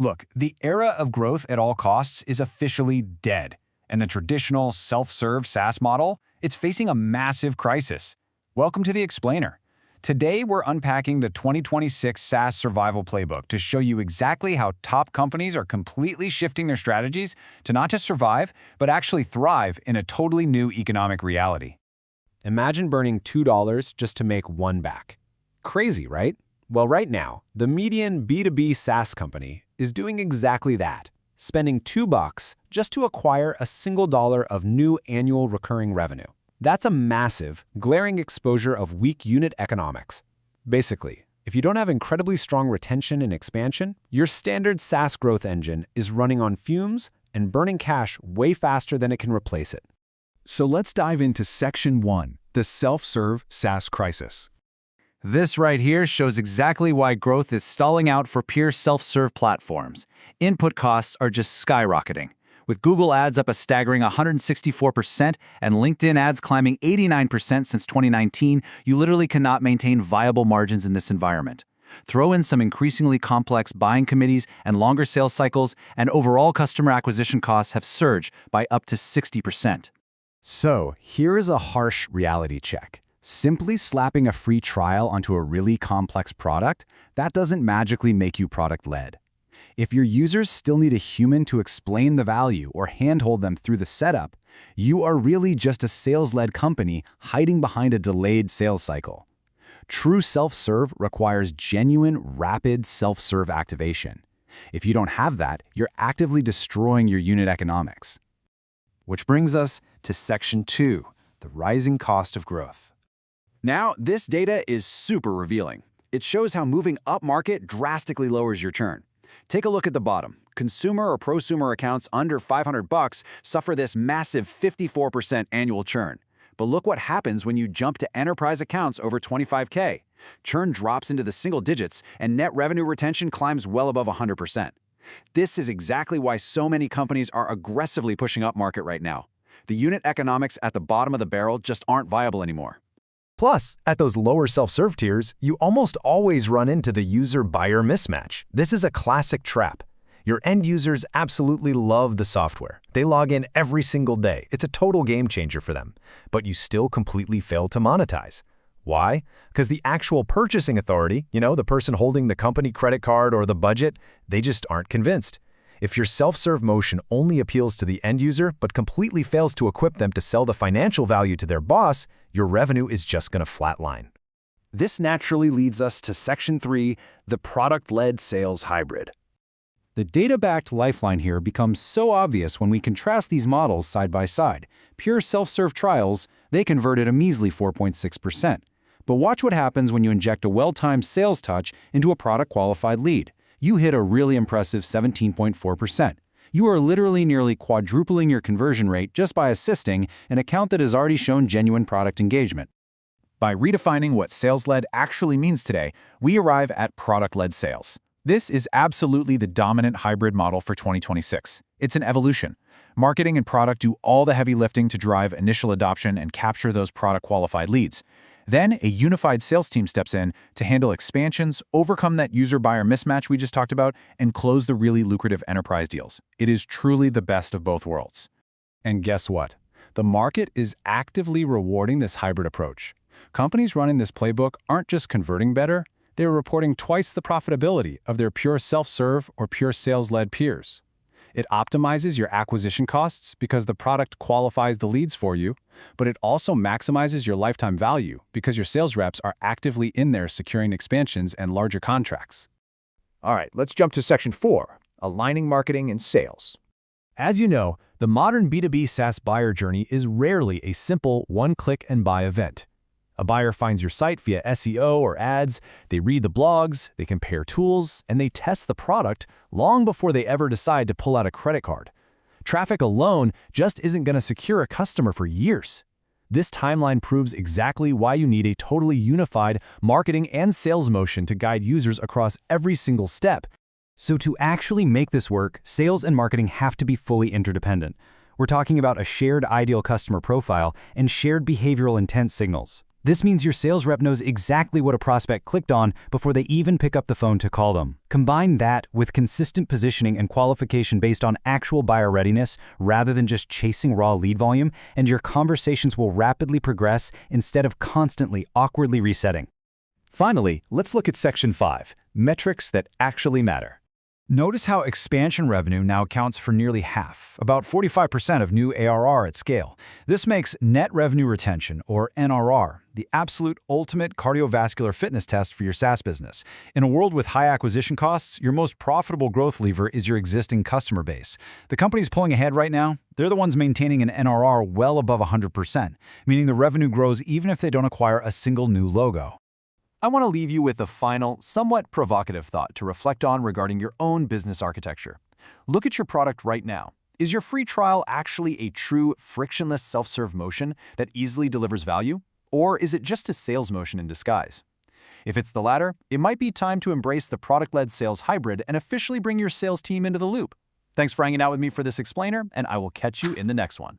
Look, the era of growth at all costs is officially dead, and the traditional self-serve SaaS model, it's facing a massive crisis. Welcome to The Explainer. Today, we're unpacking the 2026 SaaS survival playbook to show you exactly how top companies are completely shifting their strategies to not just survive, but actually thrive in a totally new economic reality. Imagine burning $2 just to make one back. Crazy, right? Well, right now, the median B2B SaaS company is doing exactly that, spending $2 just to acquire a single dollar of new annual recurring revenue. That's a massive, glaring exposure of weak unit economics. Basically, if you don't have incredibly strong retention and expansion, your standard SaaS growth engine is running on fumes and burning cash way faster than it can replace it. So let's dive into Section 1, the self-serve SaaS crisis. This right here shows exactly why growth is stalling out for pure self-serve platforms. Input costs are just skyrocketing, with Google Ads up a staggering 164% and LinkedIn ads climbing 89% since 2019. You literally cannot maintain viable margins in this environment. Throw in some increasingly complex buying committees and longer sales cycles, and overall customer acquisition costs have surged by up to 60%. So, here is a harsh reality check. Simply slapping a free trial onto a really complex product, that doesn't magically make you product-led. If your users still need a human to explain the value or handhold them through the setup, you are really just a sales-led company hiding behind a delayed sales cycle. True self-serve requires genuine, rapid self-serve activation. If you don't have that, you're actively destroying your unit economics. Which brings us to Section 2, the rising cost of growth. Now, this data is super revealing. It shows how moving upmarket drastically lowers your churn. Take a look at the bottom. Consumer or prosumer accounts under $500 suffer this massive 54% annual churn. But look what happens when you jump to enterprise accounts over $25K. Churn drops into the single digits, and net revenue retention climbs well above 100%. This is exactly why so many companies are aggressively pushing upmarket right now. The unit economics at the bottom of the barrel just aren't viable anymore. Plus, at those lower self-serve tiers, you almost always run into the user-buyer mismatch. This is a classic trap. Your end users absolutely love the software. They log in every single day. It's a total game changer for them. But you still completely fail to monetize. Why? Because the actual purchasing authority, the person holding the company credit card or the budget, they just aren't convinced. If your self-serve motion only appeals to the end user but completely fails to equip them to sell the financial value to their boss, your revenue is just going to flatline. This naturally leads us to Section 3, the product-led sales hybrid. The data-backed lifeline here becomes so obvious when we contrast these models side by side. Pure self-serve trials, they converted a measly 4.6%. But watch what happens when you inject a well-timed sales touch into a product-qualified lead. You hit a really impressive 17.4%. You are literally nearly quadrupling your conversion rate just by assisting an account that has already shown genuine product engagement. By redefining what sales-led actually means today, we arrive at product-led sales. This is absolutely the dominant hybrid model for 2026. It's an evolution. Marketing and product do all the heavy lifting to drive initial adoption and capture those product-qualified leads. Then, a unified sales team steps in to handle expansions, overcome that user-buyer mismatch we just talked about, and close the really lucrative enterprise deals. It is truly the best of both worlds. And guess what? The market is actively rewarding this hybrid approach. Companies running this playbook aren't just converting better, they're reporting twice the profitability of their pure self-serve or pure sales-led peers. It optimizes your acquisition costs because the product qualifies the leads for you, but it also maximizes your lifetime value because your sales reps are actively in there securing expansions and larger contracts. All right, let's jump to Section 4, aligning marketing and sales. As you know, the modern B2B SaaS buyer journey is rarely a simple one-click and buy event. A buyer finds your site via SEO or ads, they read the blogs, they compare tools, and they test the product long before they ever decide to pull out a credit card. Traffic alone just isn't going to secure a customer for years. This timeline proves exactly why you need a totally unified marketing and sales motion to guide users across every single step. So to actually make this work, sales and marketing have to be fully interdependent. We're talking about a shared ideal customer profile and shared behavioral intent signals. This means your sales rep knows exactly what a prospect clicked on before they even pick up the phone to call them. Combine that with consistent positioning and qualification based on actual buyer readiness rather than just chasing raw lead volume, and your conversations will rapidly progress instead of constantly awkwardly resetting. Finally, let's look at Section 5, metrics that actually matter. Notice how expansion revenue now accounts for nearly half, about 45% of new ARR at scale. This makes net revenue retention, or NRR, the absolute ultimate cardiovascular fitness test for your SaaS business. In a world with high acquisition costs, your most profitable growth lever is your existing customer base. The companies pulling ahead right now, they're the ones maintaining an NRR well above 100%, meaning the revenue grows even if they don't acquire a single new logo. I want to leave you with a final, somewhat provocative thought to reflect on regarding your own business architecture. Look at your product right now. Is your free trial actually a true, frictionless self-serve motion that easily delivers value? Or is it just a sales motion in disguise? If it's the latter, it might be time to embrace the product-led sales hybrid and officially bring your sales team into the loop. Thanks for hanging out with me for this explainer, and I will catch you in the next one.